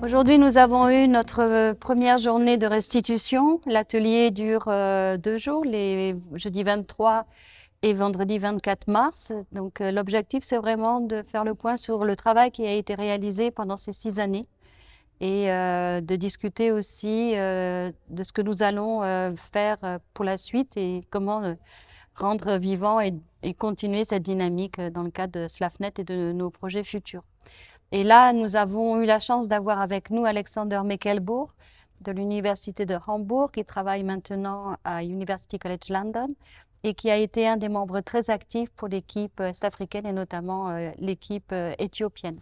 Aujourd'hui, nous avons eu notre première journée de restitution. L'atelier dure 2 jours, les jeudi 23 et vendredi 24 mars. Donc, l'objectif, c'est vraiment de faire le point sur le travail qui a été réalisé pendant ces 6 années et de discuter aussi de ce que nous allons faire pour la suite et comment rendre vivant et continuer cette dynamique dans le cadre de Slafnet et de nos projets futurs. Et là, nous avons eu la chance d'avoir avec nous Alexander MECKELBURG de l'Université de Hambourg, qui travaille maintenant à University College London et qui a été un des membres très actifs pour l'équipe est-africaine et notamment l'équipe éthiopienne.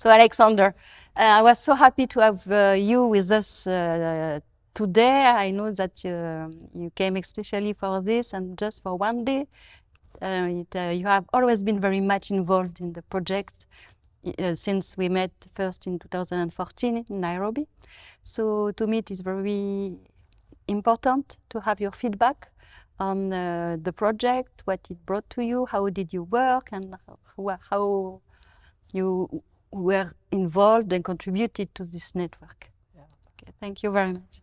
So Alexander, I was so happy to have you with us today. I know that you came especially for this and just for one day. You have always been very much involved in the project since we met first in 2014 in Nairobi. So to me it is very important to have your feedback on the project, what it brought to you, how did you work, and how you were involved and contributed to this network. Yeah. Okay, thank you very much.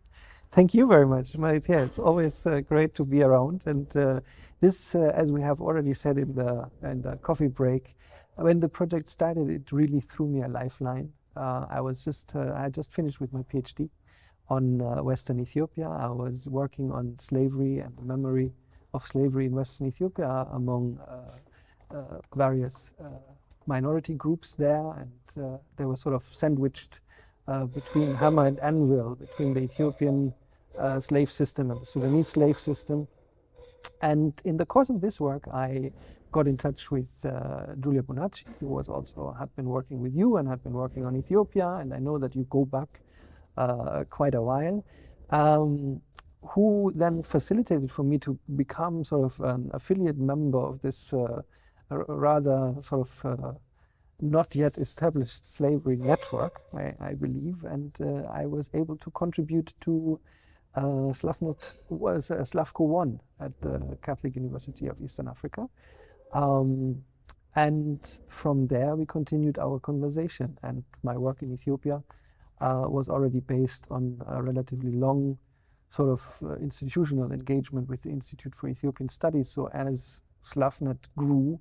Thank you very much, Marie-Pierre. It's always great to be around. And this, as we have already said in the coffee break, when the project started, it really threw me a lifeline. I had just finished with my PhD on Western Ethiopia. I was working on slavery and the memory of slavery in Western Ethiopia among various minority groups there, and they were sort of sandwiched between hammer and anvil, between the Ethiopian slave system and the Sudanese slave system. And in the course of this work, I got in touch with Giulia Bonacci, who had been working with you and had been working on Ethiopia, and I know that you go back quite a while, who then facilitated for me to become sort of an affiliate member of this rather sort of not yet established slavery network, I believe, and I was able to contribute to Slafnet was Slavko 1 at the Catholic University of Eastern Africa. And from there we continued our conversation, and my work in Ethiopia was already based on a relatively long sort of institutional engagement with the Institute for Ethiopian Studies. So as Slafnet grew,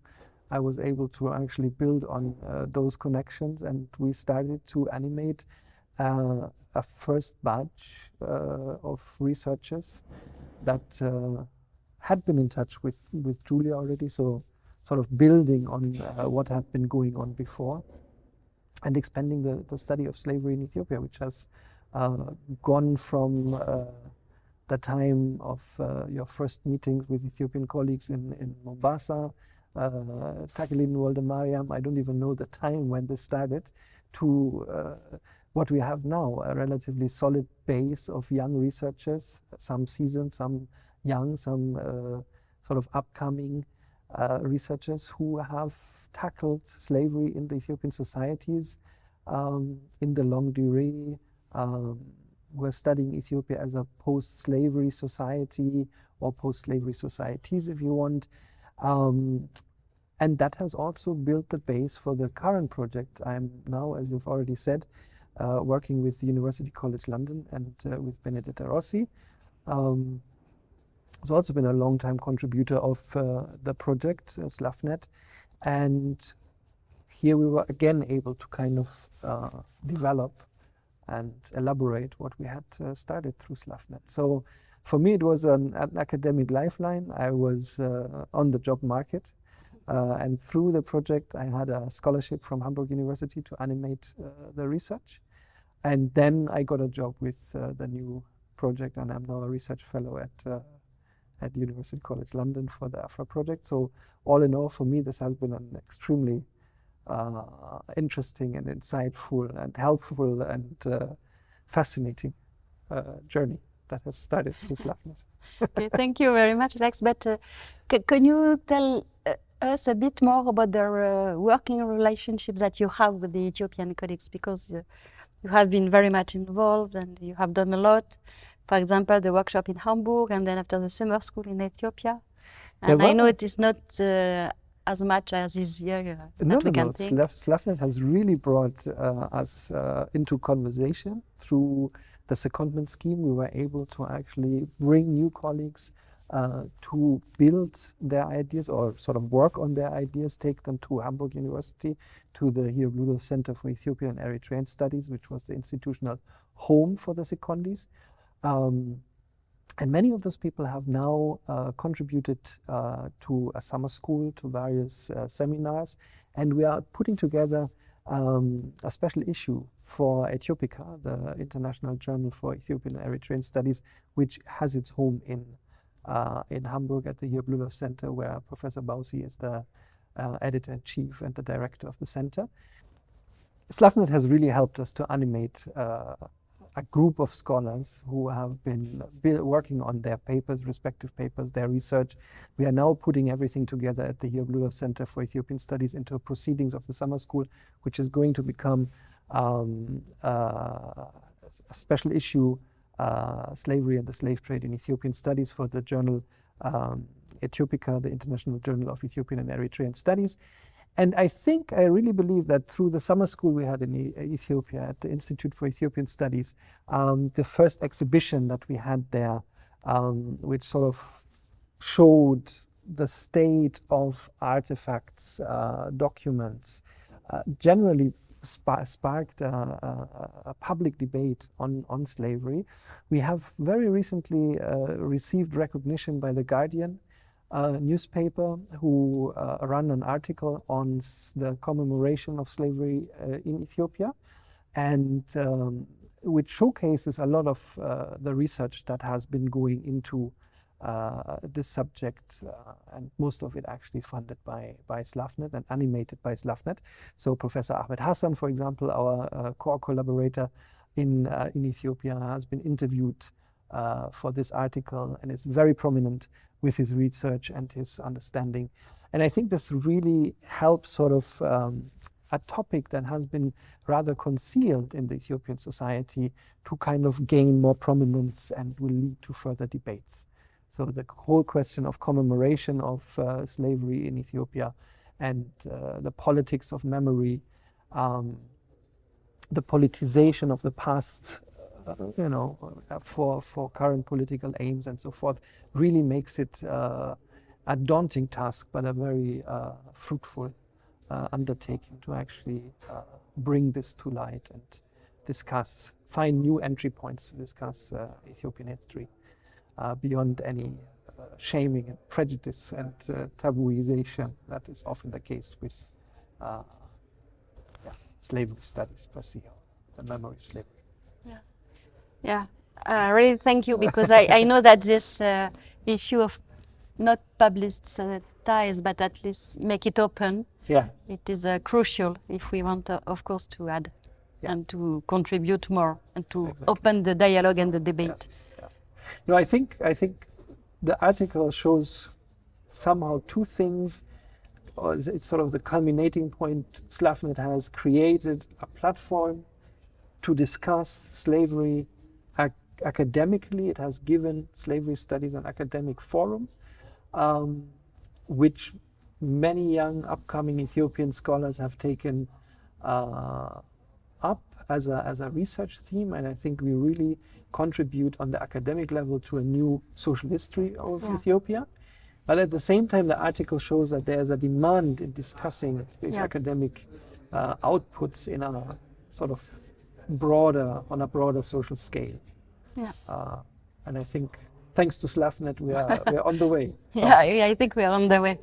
I was able to actually build on those connections, and we started to animate a first batch of researchers that had been in touch with Giulia already, so sort of building on what had been going on before and expanding the study of slavery in Ethiopia, which has gone from the time of your first meetings with Ethiopian colleagues in Mombasa, Takelin Woldemariam, I don't even know the time when this started, to what we have now, a relatively solid base of young researchers, some seasoned, some young, some sort of upcoming researchers who have tackled slavery in the Ethiopian societies in the longue durée. We're studying Ethiopia as a post-slavery society, or post-slavery societies if you want. And that has also built the base for the current project. I'm now, as you've already said, working with the University College London and with Benedetta Rossi. He's also been a long-time contributor of the project, Slafnet. And here we were again able to kind of develop and elaborate what we had started through Slafnet. So for me, it was an academic lifeline. I was on the job market. And through the project, I had a scholarship from Hamburg University to animate the research. And then I got a job with the new project, and I'm now a research fellow at University College London for the Afra project. So all in all, for me, this has been an extremely interesting and insightful and helpful and fascinating journey that has started through Slafnet. Okay, thank you very much, Alex. But can you tell us a bit more about the working relationship that you have with the Ethiopian colleagues, because you have been very much involved and you have done a lot. For example, the workshop in Hamburg, and then after the summer school in Ethiopia. And I know it is not as much as is here No, that we can no. think. Slafnet has really brought us into conversation through the secondment scheme. We were able to actually bring new colleagues to build their ideas or sort of work on their ideas, take them to Hamburg University, to the Here Bludov Center for Ethiopian and Eritrean Studies, which was the institutional home for the secondees. And many of those people have now contributed to a summer school, to various seminars, and we are putting together a special issue for Ethiopica, the International Journal for Ethiopian and Eritrean Studies, which has its home in Hamburg at the Here Bludov Center, where Professor Bausi is the editor-in-chief and the director of the center. Slafnet has really helped us to animate a group of scholars who have been working on their papers, respective papers, their research. We are now putting everything together at the Here Bludov Center for Ethiopian Studies into proceedings of the summer school, which is going to become a special issue, Slavery and the Slave Trade in Ethiopian Studies, for the journal Ethiopica, the International Journal of Ethiopian and Eritrean Studies. And I really believe that through the summer school we had in Ethiopia at the Institute for Ethiopian Studies, the first exhibition that we had there, which sort of showed the state of artifacts, documents, generally sparked a public debate on slavery. We have very recently received recognition by The Guardian newspaper, who ran an article on the commemoration of slavery in Ethiopia, and which showcases a lot of the research that has been going into this subject, and most of it actually is funded by Slafnet and animated by Slafnet. So Professor Ahmed Hassan, for example, our core collaborator in Ethiopia, has been interviewed for this article and is very prominent with his research and his understanding. And I think this really helps sort of a topic that has been rather concealed in the Ethiopian society to kind of gain more prominence and will lead to further debates. So the whole question of commemoration of slavery in Ethiopia and the politics of memory, the politicization of the past, for current political aims and so forth, really makes it a daunting task, but a very fruitful undertaking to actually bring this to light and find new entry points to discuss Ethiopian history beyond any shaming and prejudice and tabooization that is often the case with slavery studies per se, the memory of slavery. Yeah, really thank you, because I know that this issue of not publicize, but at least make it open, it is crucial if we want, of course, to add and to contribute more and to open the dialogue and the debate. No, I think the article shows somehow two things, or it's sort of the culminating point. Slafnet has created a platform to discuss slavery academically. It has given slavery studies an academic forum, which many young upcoming Ethiopian scholars have taken up as a research theme, and I think we really contribute on the academic level to a new social history of Ethiopia. But at the same time, the article shows that there's a demand in discussing these academic outputs in a sort of on a broader social scale. And I think, thanks to Slafnet, we are on the way. I think we are on the way.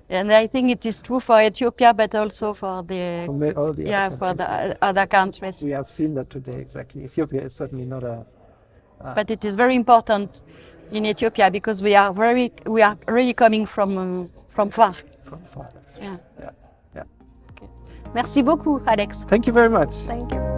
And I think it is true for Ethiopia, but also for all the other countries. We have seen that today, exactly. Ethiopia is certainly not a... But it is very important in Ethiopia, because we are really coming from far. From far, that's true. Merci beaucoup, Alex. Thank you very much. Thank you.